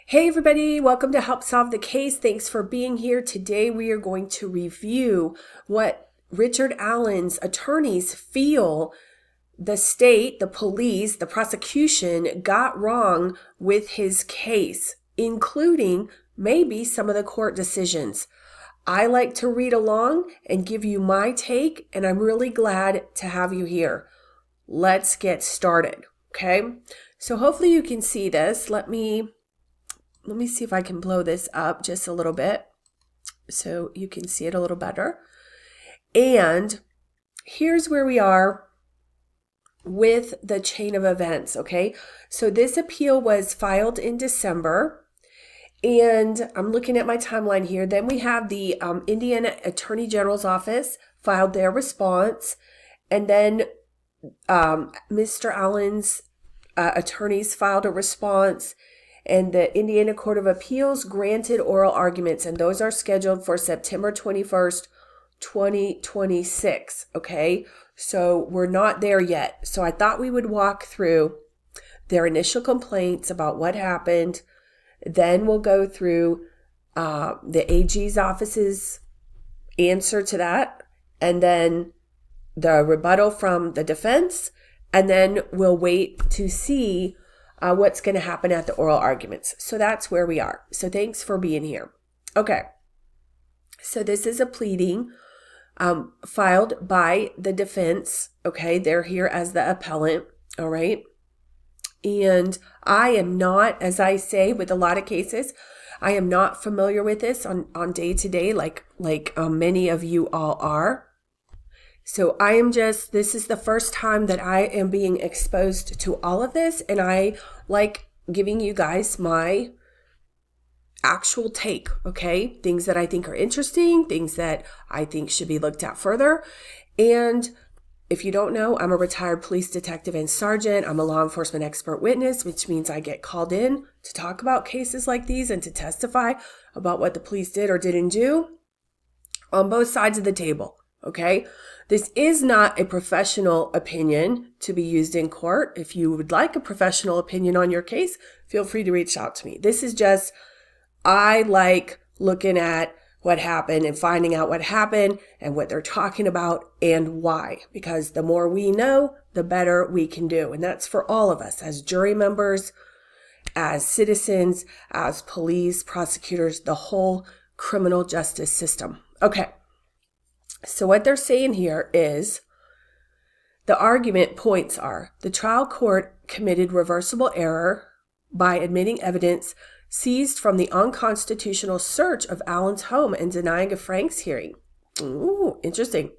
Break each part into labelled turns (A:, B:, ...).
A: Hey everybody, welcome to Help Solve the Case. Thanks for being here. Today we are going to review what Richard Allen's attorneys feel the state, the police, the prosecution got wrong with his case, including maybe some of the court decisions. I like to read along and give you my take, and I'm really glad to have you here. Let's get started, okay? So hopefully you can see this. Let me see if I can blow this up just a little bit so you can see it a little better. And here's where we are with the chain of events, okay? So this appeal was filed in December, and I'm looking at my timeline here. Then we have the Indiana Attorney General's office filed their response, and then Mr. Allen's attorneys filed a response, and the Indiana Court of Appeals granted oral arguments, and those are scheduled for September 21st, 2026, okay? So we're not there yet. So I thought we would walk through their initial complaints about what happened. Then we'll go through the AG's office's answer to that, and then the rebuttal from the defense, and then we'll wait to see what's going to happen at the oral arguments. So that's where we are. So thanks for being here. Okay. So this is a pleading filed by the defense. Okay. They're here as the appellant. All right. And I am not, as I say with a lot of cases, I am not familiar with this on day to day like many of you all are. So this is the first time that I am being exposed to all of this, and I like giving you guys my actual take, okay? Things that I think are interesting, things that I think should be looked at further. And if you don't know, I'm a retired police detective and sergeant. I'm a law enforcement expert witness, which means I get called in to talk about cases like these and to testify about what the police did or didn't do on both sides of the table, okay? This is not a professional opinion to be used in court. If you would like a professional opinion on your case, feel free to reach out to me. This is just, I like looking at what happened and finding out what happened and what they're talking about and why. Because the more we know, the better we can do. And that's for all of us as jury members, as citizens, as police, prosecutors, the whole criminal justice system. Okay. So what they're saying here is the argument points are the trial court committed reversible error by admitting evidence seized from the unconstitutional search of Allen's home and denying a Frank's hearing. Ooh, interesting.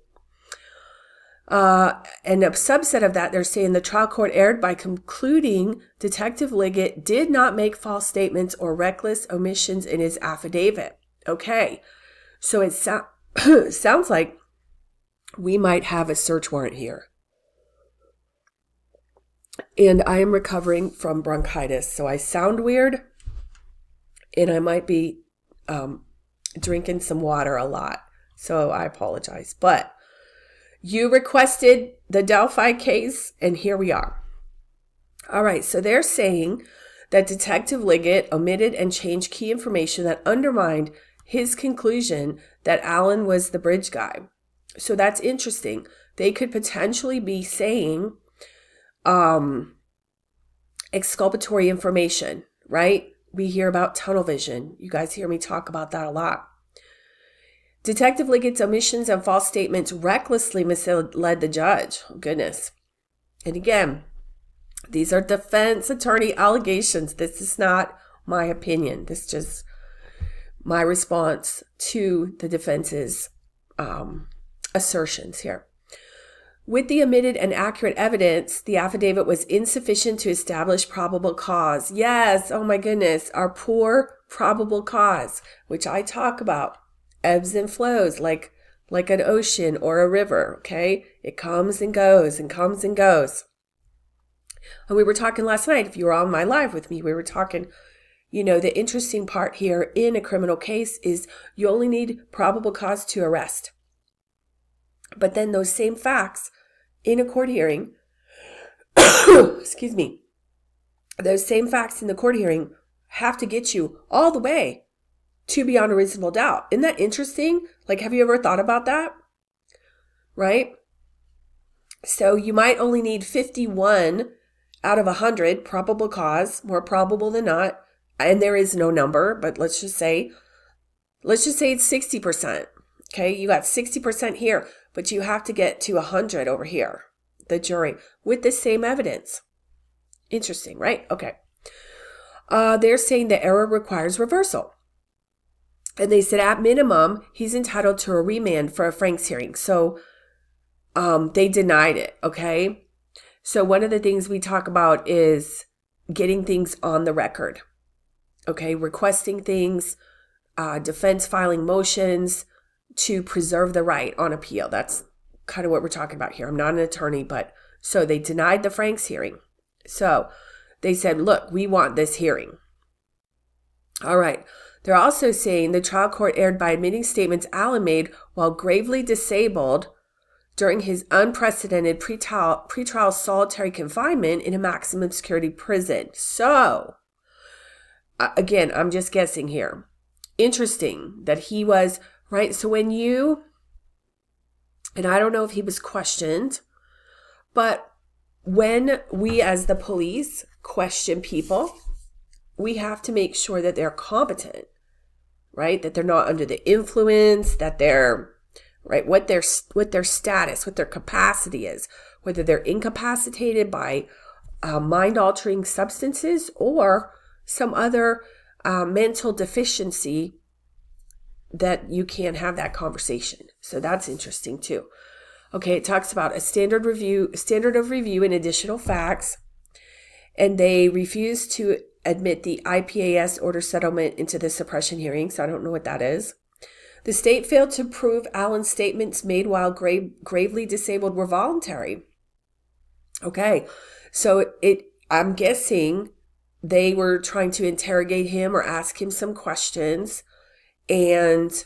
A: And a subset of that, they're saying the trial court erred by concluding Detective Liggett did not make false statements or reckless omissions in his affidavit. Okay, so it sounds like we might have a search warrant here. And I am recovering from bronchitis, so I sound weird, and I might be drinking some water a lot, so I apologize. But you requested the Delphi case, and here we are. All right, so they're saying that Detective Liggett omitted and changed key information that undermined his conclusion that Allen was the bridge guy. So that's interesting. They could potentially be saying exculpatory information, right? We hear about tunnel vision. You guys hear me talk about that a lot. Detective Liggett's omissions and false statements recklessly misled the judge. Oh, goodness. And again, these are defense attorney allegations. This is not my opinion. This is just my response to the defense's assertions here. With the omitted and accurate evidence, the affidavit was insufficient to establish probable cause. Yes, oh my goodness, our poor probable cause, which I talk about, ebbs and flows like an ocean or a river, okay? It comes and goes and comes and goes. And we were talking last night, if you were on my live with me, we were talking, the interesting part here in a criminal case is you only need probable cause to arrest. But then those same facts in a court hearing, excuse me, those same facts in the court hearing have to get you all the way to beyond a reasonable doubt. Isn't that interesting? Like, have you ever thought about that? Right? So you might only need 51 out of 100 probable cause, more probable than not. And there is no number, but let's just say it's 60%. Okay, you got 60% here, but you have to get to 100 over here, the jury, with the same evidence. Interesting, right? Okay. They're saying the error requires reversal. And they said at minimum, he's entitled to a remand for a Franks hearing. So they denied it, okay? So one of the things we talk about is getting things on the record, okay? Requesting things, defense filing motions to preserve the right on appeal. That's kind of what we're talking about here. I'm not an attorney, but so they denied the Franks hearing. So they said, look, we want this hearing. All right. They're also saying the trial court erred by admitting statements Allen made while gravely disabled during his unprecedented pretrial solitary confinement in a maximum security prison. So, again, I'm just guessing here. Interesting that he was, right? So when you, and I don't know if he was questioned, but when we as the police question people, we have to make sure that they're competent, right? That they're not under the influence, that they're, right, what their status, what their capacity is, whether they're incapacitated by mind-altering substances or some other mental deficiency that you can't have that conversation. So that's interesting too. Okay, it talks about a standard of review and additional facts, and they refuse to admit the IPAS order settlement into the suppression hearing, so I don't know what that is. The state failed to prove Allen's statements made while gravely disabled were voluntary. Okay, so I'm guessing they were trying to interrogate him or ask him some questions, and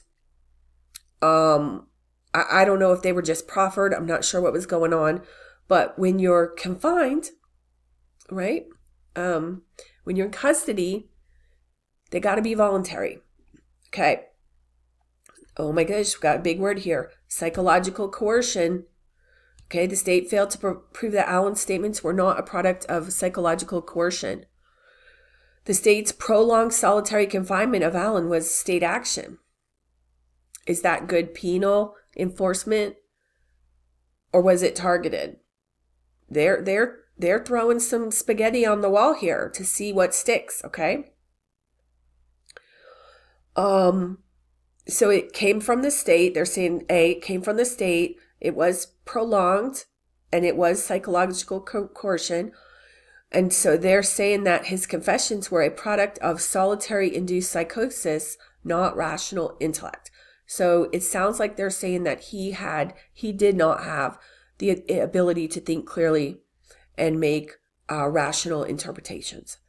A: I don't know if they were just proffered. I'm not sure what was going on, but when you're confined, right? When you're in custody, they got to be voluntary. Okay. Oh my gosh, we've got a big word here. Psychological coercion. Okay, the state failed to prove that Allen's statements were not a product of psychological coercion. The state's prolonged solitary confinement of Allen was state action. Is that good penal enforcement, or was it targeted? They're throwing some spaghetti on the wall here to see what sticks, okay? So it came from the state. They're saying it came from the state. It was prolonged, and it was psychological coercion. And so they're saying that his confessions were a product of solitary induced psychosis, not rational intellect. So it sounds like they're saying that he did not have the ability to think clearly and make rational interpretations.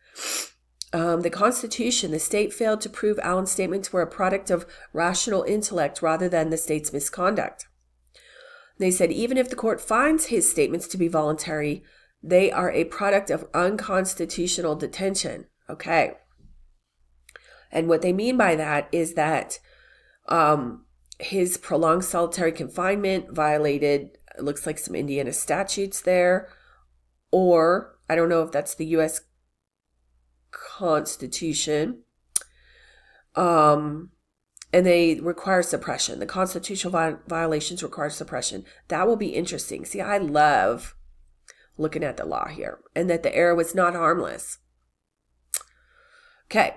A: The Constitution, the state failed to prove Allen's statements were a product of rational intellect rather than the state's misconduct. They said even if the court finds his statements to be voluntary, they are a product of unconstitutional detention. Okay. And what they mean by that is that his prolonged solitary confinement violated, it looks like some Indiana statutes there, or I don't know if that's the U.S. Constitution, and they require suppression. The constitutional violations require suppression. That will be interesting. See, I love looking at the law here, and that the error was not harmless. Okay.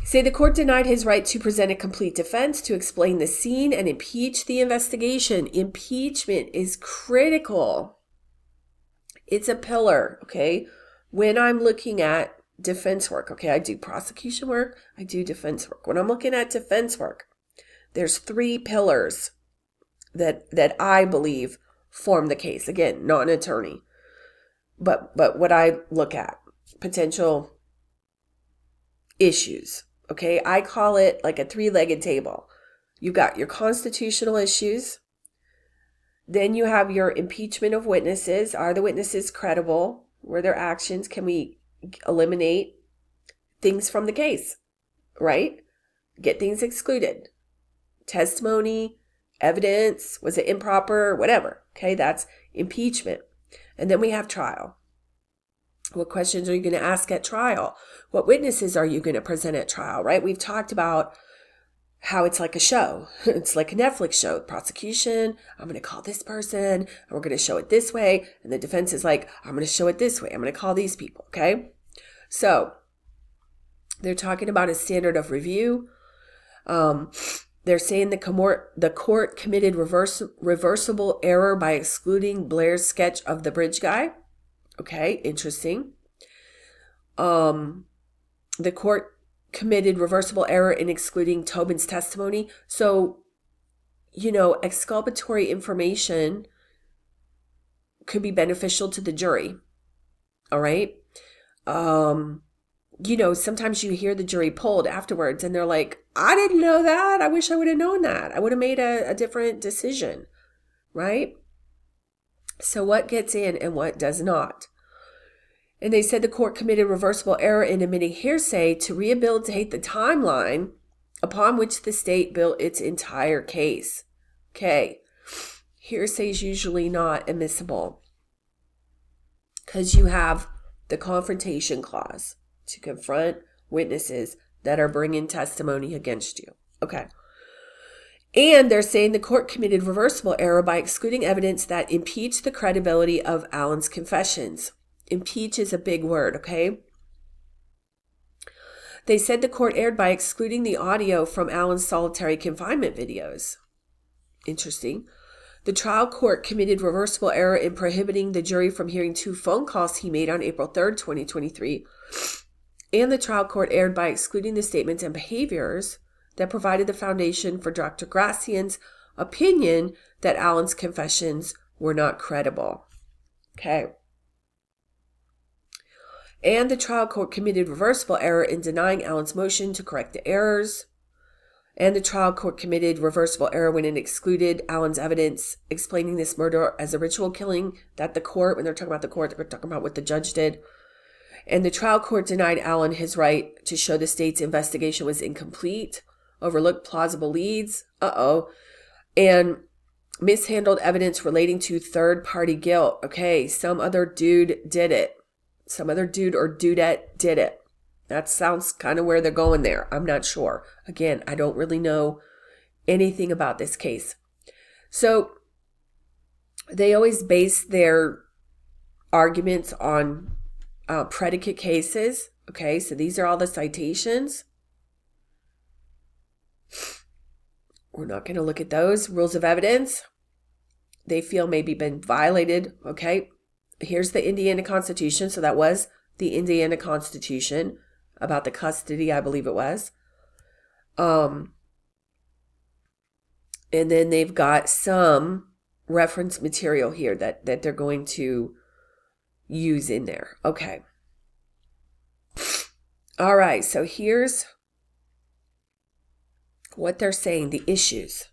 A: Say the court denied his right to present a complete defense, to explain the scene, and impeach the investigation. Impeachment is critical. It's a pillar, okay? When I'm looking at defense work, okay, I do prosecution work, I do defense work. When I'm looking at defense work, there's 3 pillars that I believe form the case. Again, not an attorney, but what I look at, potential issues. Okay, I call it like a 3-legged table. You've got your constitutional issues. Then you have your impeachment of witnesses. Are the witnesses credible? Were their actions? Can we eliminate things from the case, right? Get things excluded. Testimony, evidence, was it improper, whatever. Okay, that's impeachment. And then we have trial. What questions are you going to ask at trial? What witnesses are you going to present at trial, right? We've talked about how it's like a show. It's like a Netflix show. Prosecution, I'm going to call this person, and we're going to show it this way. And the defense is like, I'm going to show it this way. I'm going to call these people, okay? So they're talking about a standard of review. They're saying the court committed reversible error by excluding Blair's sketch of the bridge guy. Okay, interesting. The court committed reversible error in excluding Tobin's testimony. So, exculpatory information could be beneficial to the jury. All right. Sometimes you hear the jury polled afterwards and they're like, I didn't know that. I wish I would have known that. I would have made a different decision, right? So what gets in and what does not? And they said the court committed reversible error in admitting hearsay to rehabilitate the timeline upon which the state built its entire case. Okay, hearsay is usually not admissible because you have the confrontation clause to confront witnesses that are bringing testimony against you. Okay. And they're saying the court committed reversible error by excluding evidence that impeached the credibility of Allen's confessions. Impeach is a big word, okay? They said the court erred by excluding the audio from Allen's solitary confinement videos. Interesting. The trial court committed reversible error in prohibiting the jury from hearing 2 phone calls he made on April 3rd, 2023. And the trial court erred by excluding the statements and behaviors that provided the foundation for Dr. Gracian's opinion that Allen's confessions were not credible. Okay. And the trial court committed reversible error in denying Allen's motion to correct the errors. And the trial court committed reversible error when it excluded Allen's evidence explaining this murder as a ritual killing that the court, when they're talking about the court, they're talking about what the judge did. And the trial court denied Allen his right to show the state's investigation was incomplete, overlooked plausible leads, and mishandled evidence relating to third-party guilt. Okay, some other dude did it. Some other dude or dudette did it. That sounds kind of where they're going there. I'm not sure. Again, I don't really know anything about this case. So they always base their arguments on predicate cases. Okay, so these are all the citations. We're not going to look at those. Rules of evidence. They feel maybe been violated. Okay, here's the Indiana Constitution. So that was the Indiana Constitution about the custody, I believe it was. And then they've got some reference material here that they're going to use in there. Okay. All right, so here's what they're saying, the issues.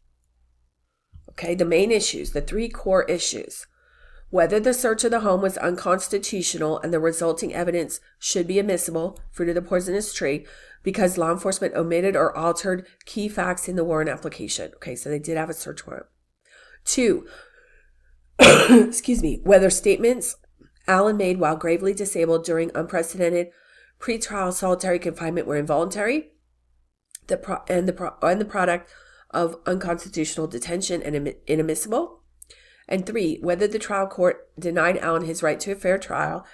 A: Okay, the main issues, the 3 core issues. Whether the search of the home was unconstitutional and the resulting evidence should be admissible, fruit of the poisonous tree, because law enforcement omitted or altered key facts in the warrant application. Okay, so they did have a search warrant. 2, whether statements Allen made while gravely disabled during unprecedented pretrial solitary confinement were involuntary, the product of unconstitutional detention and inadmissible. And 3, whether the trial court denied Allen his right to a fair trial,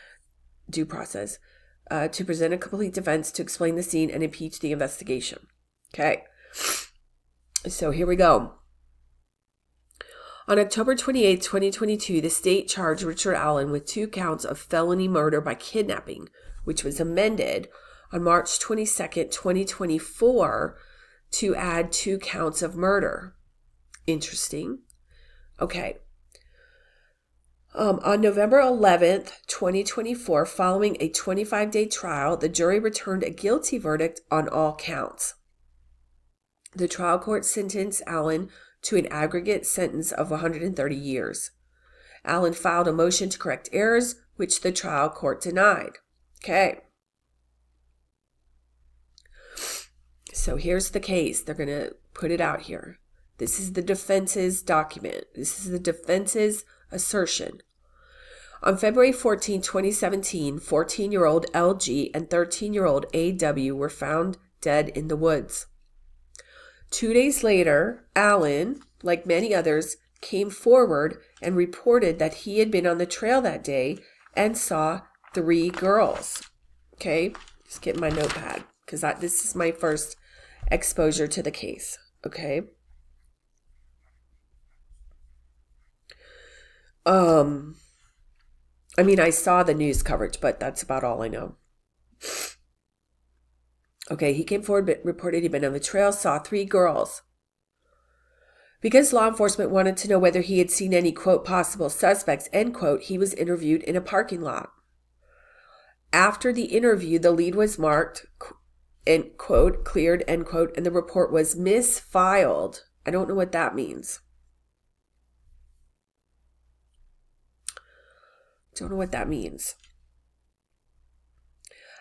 A: due process, to present a complete defense, to explain the scene, and impeach the investigation. Okay, so here we go. On October 28, 2022, the state charged Richard Allen with 2 counts of felony murder by kidnapping, which was amended on March 22nd, 2024, to add 2 counts of murder. Interesting. Okay. On November 11th, 2024, following a 25-day trial, the jury returned a guilty verdict on all counts. The trial court sentenced Allen to an aggregate sentence of 130 years. Allen filed a motion to correct errors, which the trial court denied. Okay. So here's the case. They're going to put it out here. This is the defense's document. This is the defense's assertion. On February 14, 2017, 14-year-old LG and 13-year-old AW were found dead in the woods. 2 days later, Alan, like many others, came forward and reported that he had been on the trail that day and saw 3 girls. Okay, just getting my notepad because this is my first exposure to the case. Okay. I mean, I saw the news coverage, but that's about all I know. Okay, he came forward, but reported he'd been on the trail, saw 3 girls. Because law enforcement wanted to know whether he had seen any, quote, possible suspects, end quote, he was interviewed in a parking lot. After the interview, the lead was marked, end quote, cleared, end quote, and the report was misfiled. I don't know what that means. Don't know what that means.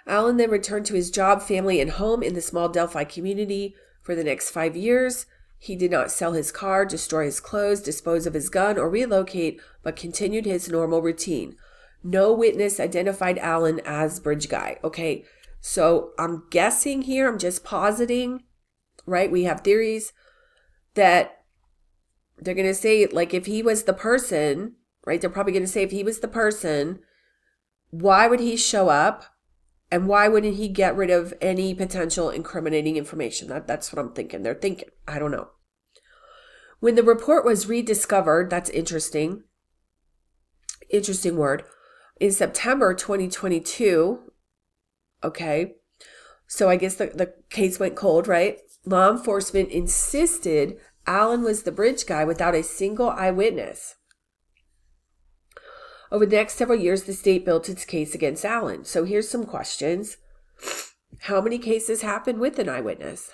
A: Alan then returned to his job, family, and home in the small Delphi community for the next 5 years. He did not sell his car, destroy his clothes, dispose of his gun, or relocate, but continued his normal routine. No witness identified Alan as bridge guy. Okay, so I'm guessing here, I'm just positing, right? We have theories that they're going to say, like, if he was the person, right? They're probably going to say if he was the person, why would he show up? And why wouldn't he get rid of any potential incriminating information? That's what I'm thinking. They're thinking. I don't know. When the report was rediscovered, that's interesting. Interesting word. In September 2022, okay, so I guess the case went cold, right? Law enforcement insisted Alan was the bridge guy without a single eyewitness. Over the next several years, the state built its case against Alan. So here's some questions. How many cases happened with an eyewitness?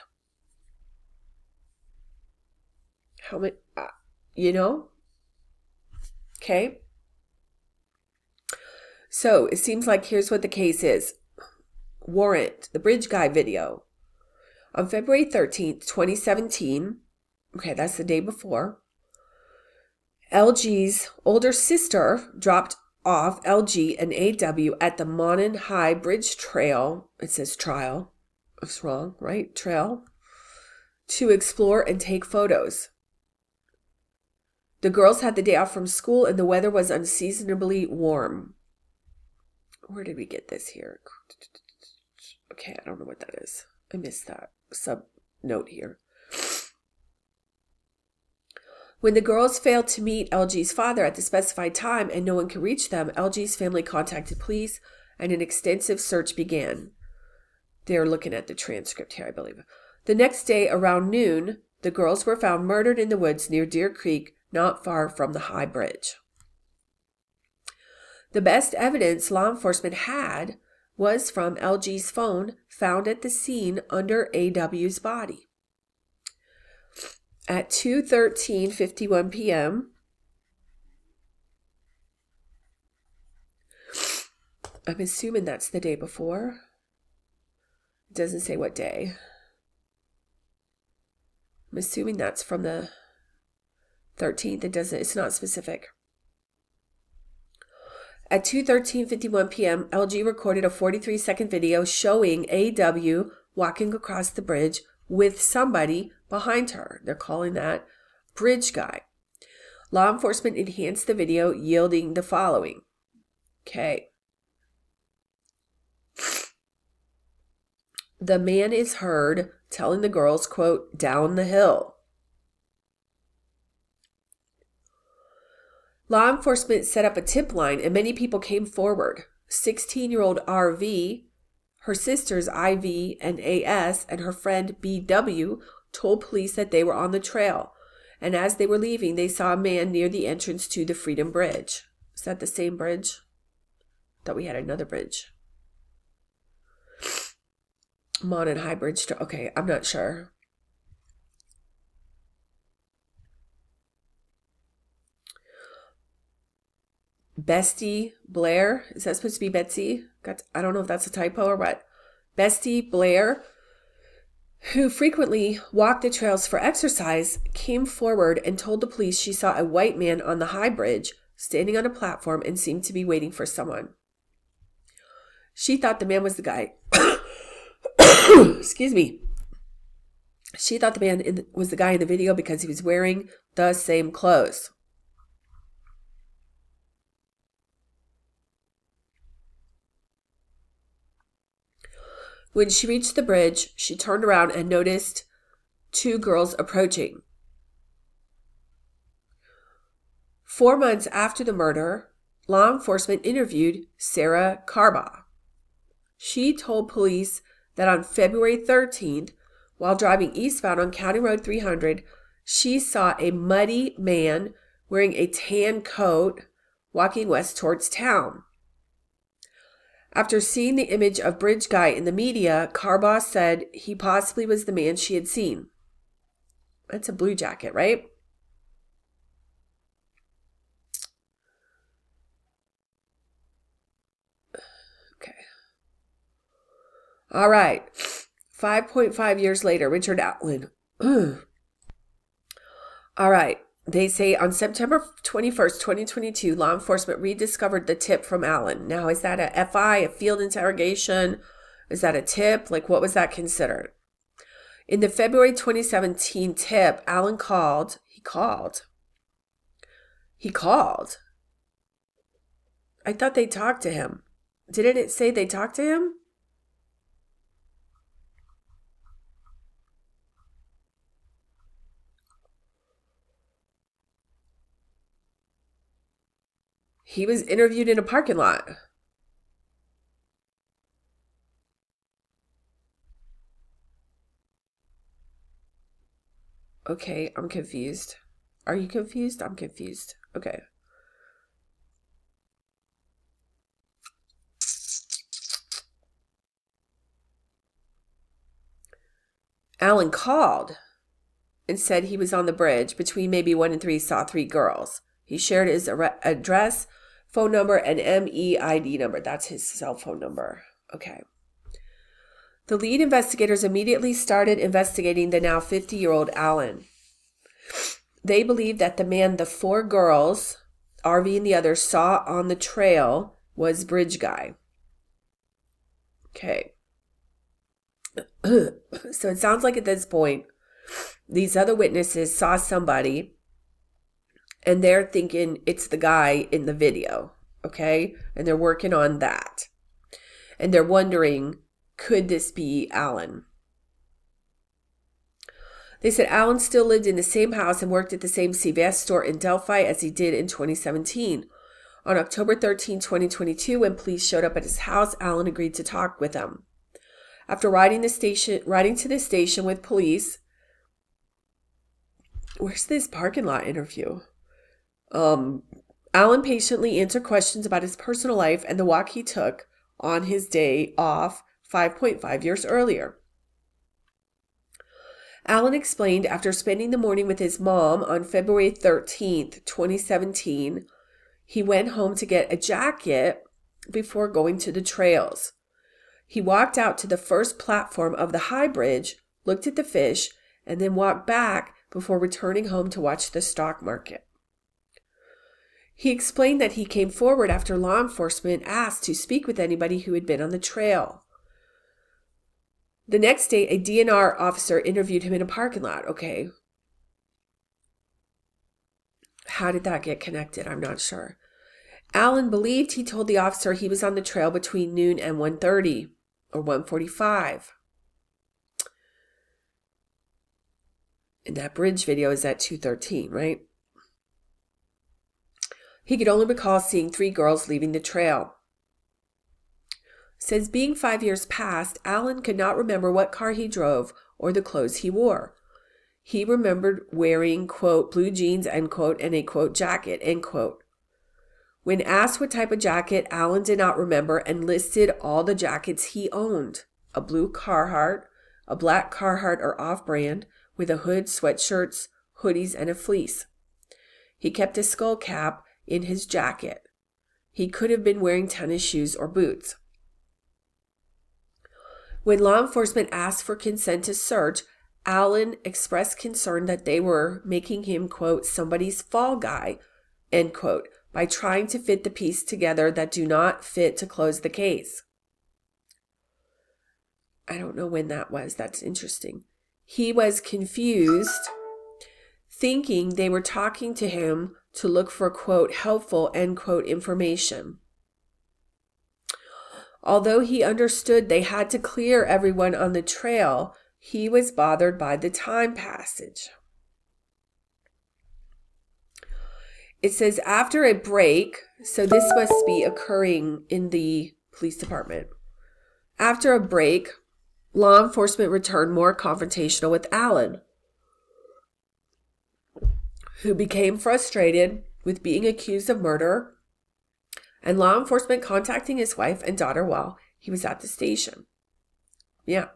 A: How many, Okay. So it seems like here's what the case is. Warrant, the bridge guy video. On February 13th, 2017, okay, that's the day before, LG's older sister dropped off LG and AW at the Monon High Bridge Trail. It says trial. It's wrong, right? Trail. To explore and take photos. The girls had the day off from school and the weather was unseasonably warm. Where did we get this here? Okay, I don't know what that is. I missed that sub note here. When the girls failed to meet LG's father at the specified time and no one could reach them, LG's family contacted police and an extensive search began. They're looking at the transcript here, I believe. The next day, around noon, the girls were found murdered in the woods near Deer Creek, not far from the High Bridge. The best evidence law enforcement had was from LG's phone found at the scene under AW's body. At 2:51 p.m., I'm assuming that's the day before. It doesn't say what day. I'm assuming that's from the 13th. It's not specific. At 2:51 p.m., LG recorded a 43-second video showing AW walking across the bridge with somebody behind her. They're calling that bridge guy. Law enforcement enhanced the video, yielding the following. Okay. The man is heard telling the girls, quote, down the hill. Law enforcement set up a tip line and many people came forward. 16-year-old RV, her sisters IV and AS, and her friend BW told police that they were on the trail. And as they were leaving, they saw a man near the entrance to the Freedom Bridge. Is that the same bridge? Thought we had another bridge. Monon High Bridge. Okay, I'm not sure. Bestie Blair. Is that supposed to be Betsy? I don't know if that's a typo or what. Bestie Blair who frequently walked the trails for exercise, came forward and told the police she saw a white man on the high bridge standing on a platform and seemed to be waiting for someone. She thought the man was the guy. Excuse me. She thought the man was the guy in the video because he was wearing the same clothes. When she reached the bridge, she turned around and noticed two girls approaching. 4 months after the murder, law enforcement interviewed Sarah Carbaugh. She told police that on February 13th, while driving eastbound on County Road 300, she saw a muddy man wearing a tan coat walking west towards town. After seeing the image of Bridge Guy in the media, Carbaugh said he possibly was the man she had seen. That's a blue jacket, right? Okay. All right. 5.5 years later, Richard Allen. All right. They say on September 21st, 2022, law enforcement rediscovered the tip from Allen. Now, is that a FI, a field interrogation? Is that a tip? Like, what was that considered? In the February 2017 tip, Allen called. He called. I thought they talked to him. Didn't it say they talked to him? He was interviewed in a parking lot. Okay, I'm confused. Are you confused? I'm confused. Okay. Allen called and said he was on the bridge between maybe 1 and 3, saw 3 girls. He shared his address, phone number, and MEID number. That's his cell phone number. Okay. The lead investigators immediately started investigating the now 50-year-old Allen. They believed that the man the 4 girls, RV and the others, saw on the trail was Bridge Guy. Okay. So it sounds like at this point, these other witnesses saw somebody and they're thinking it's the guy in the video, okay? And they're working on that. And they're wondering, could this be Allen? They said Allen still lived in the same house and worked at the same CVS store in Delphi as he did in 2017. On October 13, 2022, when police showed up at his house, Allen agreed to talk with them. After riding to the station with police, where's this parking lot interview? Allen patiently answered questions about his personal life and the walk he took on his day off 5.5 years earlier. Allen explained after spending the morning with his mom on February 13th, 2017, he went home to get a jacket before going to the trails. He walked out to the first platform of the high bridge, looked at the fish, and then walked back before returning home to watch the stock market. He explained that he came forward after law enforcement asked to speak with anybody who had been on the trail. The next day, a DNR officer interviewed him in a parking lot. Okay. How did that get connected? I'm not sure. Allen believed he told the officer he was on the trail between noon and 1:30 or 1:45. And that bridge video is at 2:13, right? He could only recall seeing 3 girls leaving the trail. Since being 5 years past, Allen could not remember what car he drove or the clothes he wore. He remembered wearing, quote, blue jeans, end quote, and a, quote, jacket, end quote. When asked what type of jacket, Allen did not remember and listed all the jackets he owned. A blue Carhartt, a black Carhartt or off-brand, with a hood, sweatshirts, hoodies, and a fleece. He kept a skull cap in his jacket. He could have been wearing tennis shoes or boots. When law enforcement asked for consent to search, Allen expressed concern that they were making him, quote, somebody's fall guy, end quote, by trying to fit the pieces together that do not fit to close the case. I don't know when that was. That's interesting. He was confused, thinking they were talking to him to look for, quote, helpful, end quote, information. Although he understood they had to clear everyone on the trail, he was bothered by the time passage. It says after a break, so this must be occurring in the police department. After a break, law enforcement returned more confrontational with Allen, who became frustrated with being accused of murder and law enforcement contacting his wife and daughter while he was at the station. Yeah.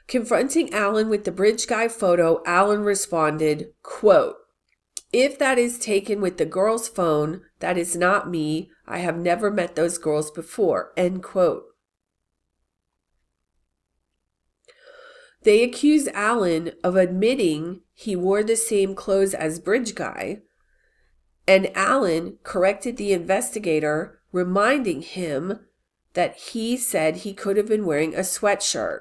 A: Confronting Allen with the bridge guy photo, Allen responded, quote, if that is taken with the girl's phone, that is not me. I have never met those girls before, end quote. They accused Allen of admitting he wore the same clothes as bridge guy, and Allen corrected the investigator, reminding him that he said he could have been wearing a sweatshirt.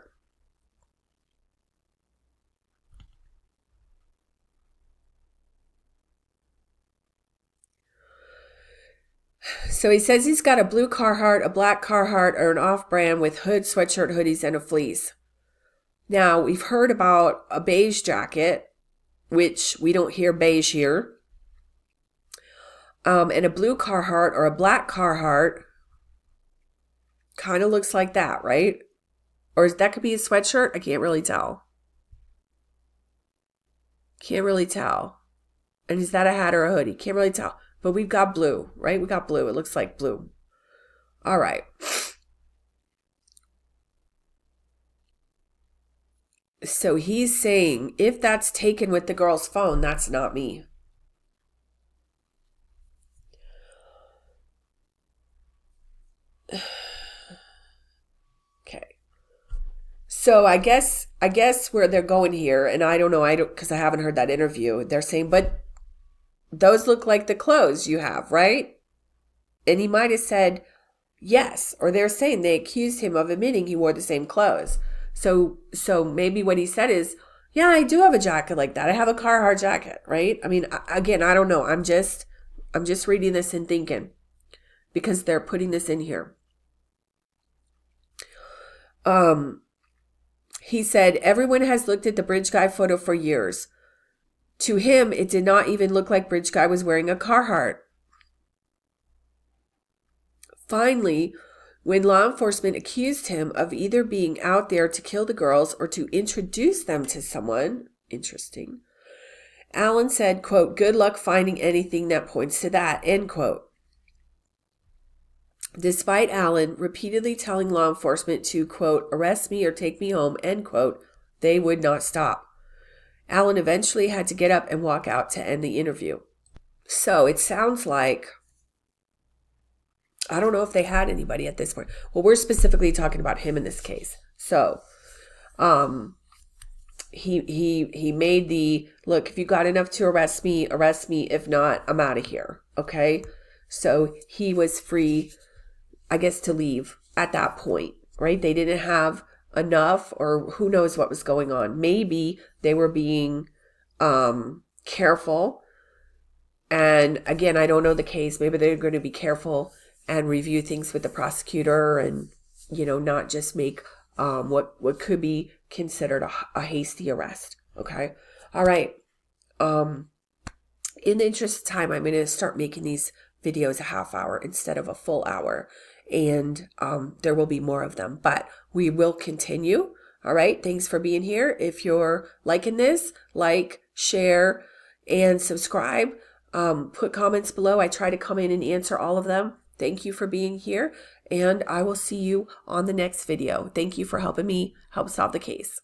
A: So he says he's got a blue Carhartt, a black Carhartt, or an off-brand with hood, sweatshirt, hoodies, and a fleece. Now, we've heard about a beige jacket, which we don't hear beige here. And a blue Carhartt or a black Carhartt kind of looks like that, right? Or that could be a sweatshirt. I can't really tell. Can't really tell. And is that a hat or a hoodie? Can't really tell. But we've got blue, right? We got blue. It looks like blue. All right. So he's saying, if that's taken with the girl's phone, that's not me. Okay. So I guess where they're going here, and I don't know, because I haven't heard that interview. They're saying, but those look like the clothes you have, right? And he might have said yes, or they're saying they accused him of admitting he wore the same clothes. So maybe what he said is, yeah, I do have a jacket like that. I have a Carhartt jacket, right? I mean, again, I don't know. I'm just reading this and thinking, because they're putting this in here. He said, everyone has looked at the bridge guy photo for years. To him, it did not even look like bridge guy was wearing a Carhartt. Finally, when law enforcement accused him of either being out there to kill the girls or to introduce them to someone, interesting, Allen said, quote, good luck finding anything that points to that, end quote. Despite Allen repeatedly telling law enforcement to, quote, arrest me or take me home, end quote, they would not stop. Allen eventually had to get up and walk out to end the interview. So it sounds like, I don't know if they had anybody at this point. Well, we're specifically talking about him in this case. So he made the, look, if you got enough to arrest me, arrest me. If not, I'm out of here. Okay? So he was free, I guess, to leave at that point, right? They didn't have enough, or who knows what was going on. Maybe they were being careful. And again, I don't know the case. Maybe they're going to be careful and review things with the prosecutor and, not just make what could be considered a hasty arrest. Okay. All right. In the interest of time, I'm going to start making these videos a half hour instead of a full hour. And there will be more of them, but we will continue. All right. Thanks for being here. If you're liking this, like, share, and subscribe. Put comments below. I try to come in and answer all of them. Thank you for being here, and I will see you on the next video. Thank you for helping me help solve the case.